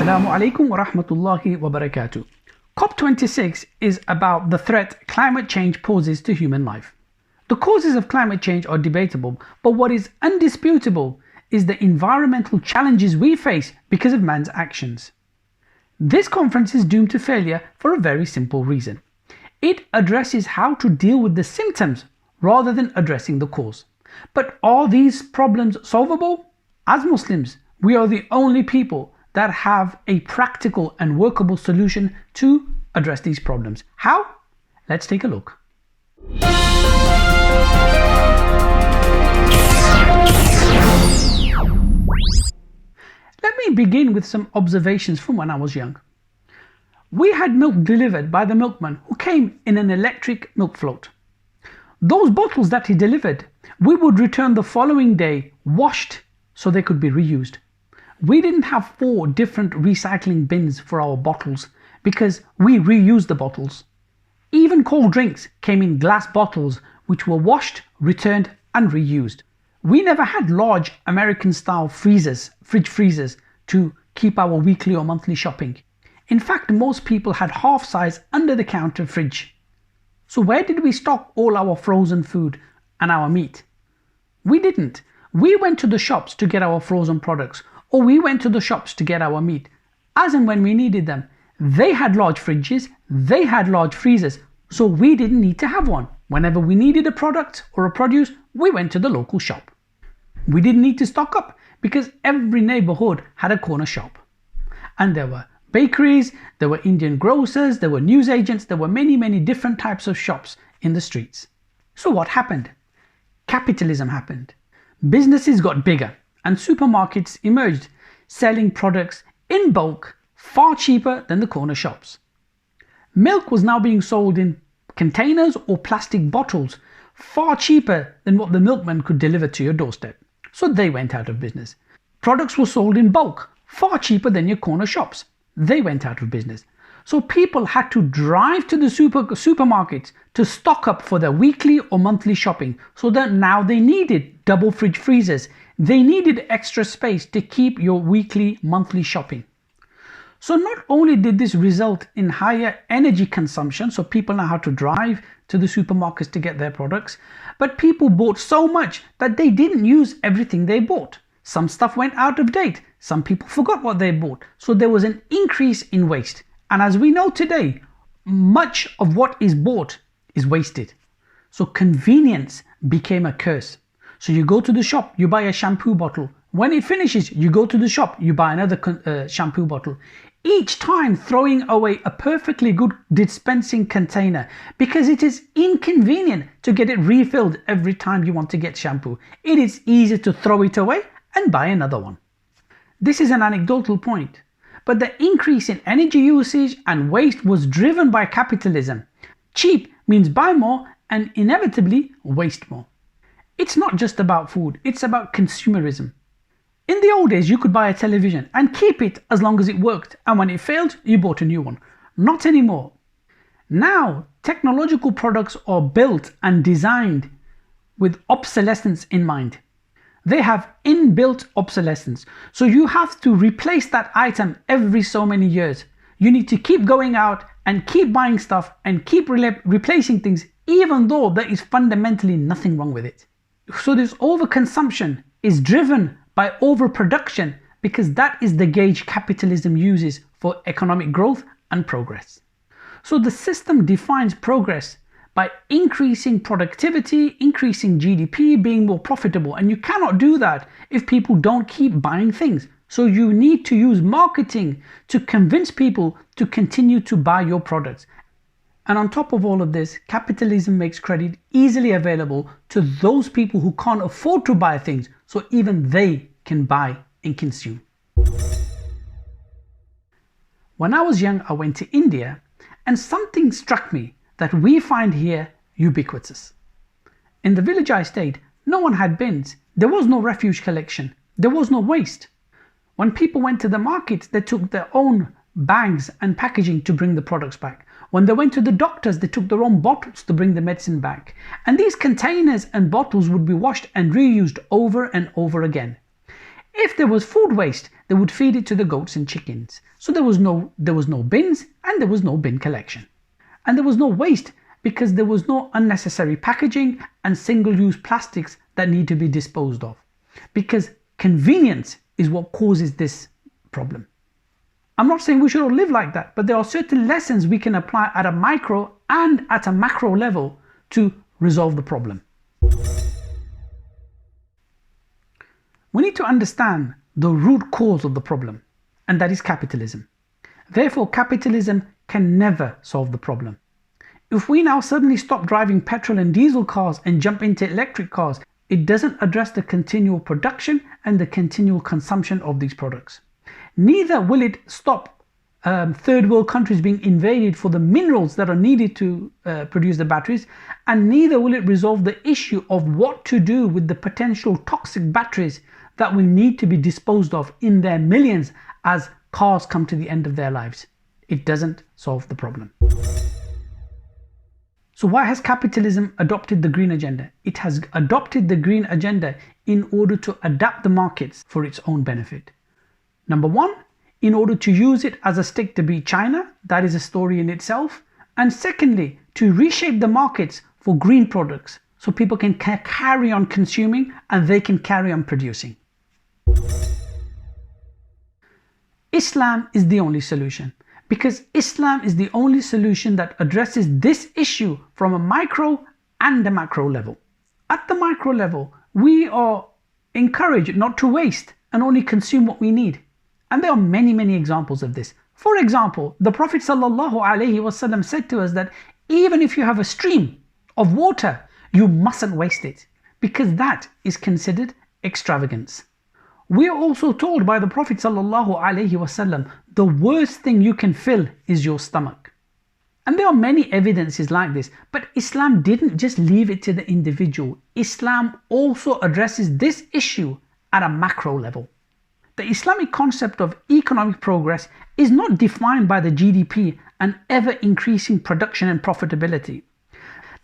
Assalamu alaikum wa rahmatullahi wa barakatuh. COP26 is about the threat climate change poses to human life. The causes of climate change are debatable, but what is undisputable is the environmental challenges we face because of man's actions. This conference is doomed to failure for a very simple reason. It addresses how to deal with the symptoms rather than addressing the cause. But are these problems solvable? As Muslims, we are the only people that have a practical and workable solution to address these problems. How? Let's take a look. Let me begin with some observations from when I was young. We had milk delivered by the milkman who came in an electric milk float. Those bottles that he delivered, we would return the following day washed so they could be reused. We didn't have 4 different recycling bins for our bottles because we reused the bottles. Even cold drinks came in glass bottles which were washed, returned and reused. We never had large American style fridge freezers to keep our weekly or monthly shopping. In fact, most people had half size under the counter fridge. So where did we stock all our frozen food and our meat? We didn't. We went to the shops to get our frozen products, or we went to the shops to get our meat, as and when we needed them. They had large fridges, they had large freezers, so we didn't need to have one. Whenever we needed a product or a produce, we went to the local shop. We didn't need to stock up because every neighborhood had a corner shop. And there were bakeries, there were Indian grocers, there were newsagents, there were many different types of shops in the streets. So what happened? Capitalism happened. Businesses got bigger and supermarkets emerged, selling products in bulk far cheaper than the corner shops. Milk was now being sold in containers or plastic bottles, far cheaper than what the milkman could deliver to your doorstep. So they went out of business. Products were sold in bulk, far cheaper than your corner shops. They went out of business. So people had to drive to the supermarkets to stock up for their weekly or monthly shopping, so that now they needed double fridge freezers. They needed extra space to keep your weekly, monthly shopping. So not only did this result in higher energy consumption, so people now had to drive to the supermarkets to get their products, but people bought so much that they didn't use everything they bought. Some stuff went out of date. Some people forgot what they bought. So there was an increase in waste. And as we know today, much of what is bought is wasted. So convenience became a curse. So you go to the shop, you buy a shampoo bottle. When it finishes, you go to the shop, you buy another shampoo bottle. Each time throwing away a perfectly good dispensing container because it is inconvenient to get it refilled every time you want to get shampoo. It is easier to throw it away and buy another one. This is an anecdotal point, but the increase in energy usage and waste was driven by capitalism. Cheap means buy more and inevitably waste more. It's not just about food, it's about consumerism. In the old days, you could buy a television and keep it as long as it worked, and when it failed, you bought a new one. Not anymore. Now, technological products are built and designed with obsolescence in mind. They have inbuilt obsolescence, so you have to replace that item every so many years. You need to keep going out and keep buying stuff and keep replacing things, even though there is fundamentally nothing wrong with it. So this overconsumption is driven by overproduction because that is the gauge capitalism uses for economic growth and progress. So the system defines progress by increasing productivity, increasing GDP, being more profitable, and you cannot do that if people don't keep buying things. So you need to use marketing to convince people to continue to buy your products. And on top of all of this, capitalism makes credit easily available to those people who can't afford to buy things, so even they can buy and consume. When I was young, I went to India, and something struck me that we find here ubiquitous. In the village I stayed, no one had bins. There was no refuse collection. There was no waste. When people went to the markets, they took their own bags and packaging to bring the products back. When they went to the doctors, they took their own bottles to bring the medicine back. And these containers and bottles would be washed and reused over and over again. If there was food waste, they would feed it to the goats and chickens. So there was no bins, and there was no bin collection. And there was no waste because there was no unnecessary packaging and single-use plastics that need to be disposed of. Because convenience is what causes this problem. I'm not saying we should all live like that, but there are certain lessons we can apply at a micro and at a macro level to resolve the problem. We need to understand the root cause of the problem, and that is capitalism. Therefore, capitalism can never solve the problem. If we now suddenly stop driving petrol and diesel cars and jump into electric cars, it doesn't address the continual production and the continual consumption of these products. Neither will it stop third world countries being invaded for the minerals that are needed to produce the batteries, and neither will it resolve the issue of what to do with the potential toxic batteries that will need to be disposed of in their millions as cars come to the end of their lives. It doesn't solve the problem. So why has capitalism adopted the green agenda? It has adopted the green agenda in order to adapt the markets for its own benefit. Number one, in order to use it as a stick to beat China, that is a story in itself. And secondly, to reshape the markets for green products so people can carry on consuming and they can carry on producing. Islam is the only solution, because Islam is the only solution that addresses this issue from a micro and a macro level. At the micro level, we are encouraged not to waste and only consume what we need. And there are many examples of this. For example, the Prophet ﷺ said to us that even if you have a stream of water, you mustn't waste it, because that is considered extravagance. We are also told by the Prophet ﷺ, the worst thing you can fill is your stomach. And there are many evidences like this, but Islam didn't just leave it to the individual. Islam also addresses this issue at a macro level. The Islamic concept of economic progress is not defined by the GDP and ever-increasing production and profitability.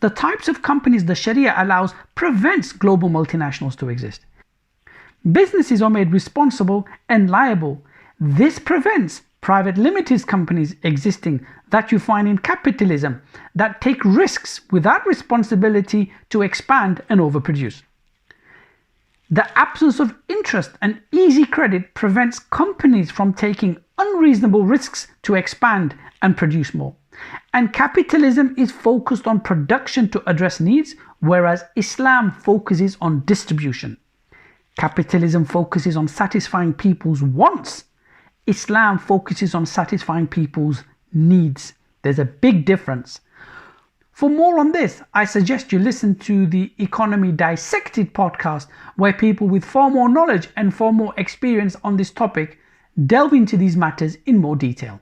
The types of companies the Sharia allows prevents global multinationals to exist. Businesses are made responsible and liable. This prevents private limited companies existing that you find in capitalism that take risks without responsibility to expand and overproduce. The absence of interest and easy credit prevents companies from taking unreasonable risks to expand and produce more. And capitalism is focused on production to address needs, whereas Islam focuses on distribution. Capitalism focuses on satisfying people's wants. Islam focuses on satisfying people's needs. There's a big difference. For more on this, I suggest you listen to the Economy Disected podcast, where people with far more knowledge and far more experience on this topic delve into these matters in more detail.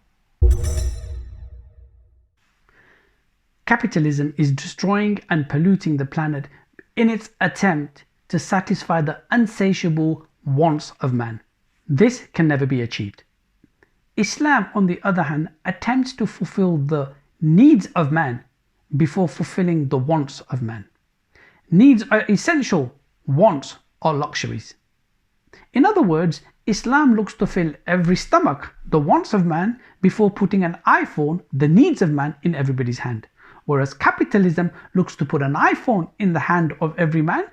Capitalism is destroying and polluting the planet in its attempt to satisfy the insatiable wants of man. This can never be achieved. Islam, on the other hand, attempts to fulfill the needs of man before fulfilling the wants of man. Needs are essential, wants are luxuries. In other words, Islam looks to fill every stomach, the wants of man, before putting an iPhone, the needs of man, in everybody's hand. Whereas capitalism looks to put an iPhone in the hand of every man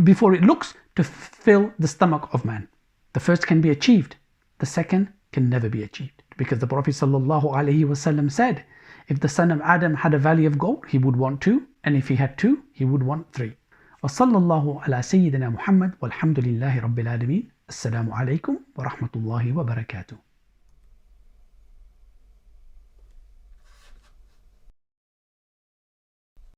before it looks to fill the stomach of man. The first can be achieved, the second can never be achieved. Because the Prophet ﷺ said, if the son of Adam had a valley of gold, he would want 2, and if he had 2, he would want 3. وصلى الله على سيدنا محمد والحمد لله رب العالمين. السلام عليكم ورحمة الله وبركاته.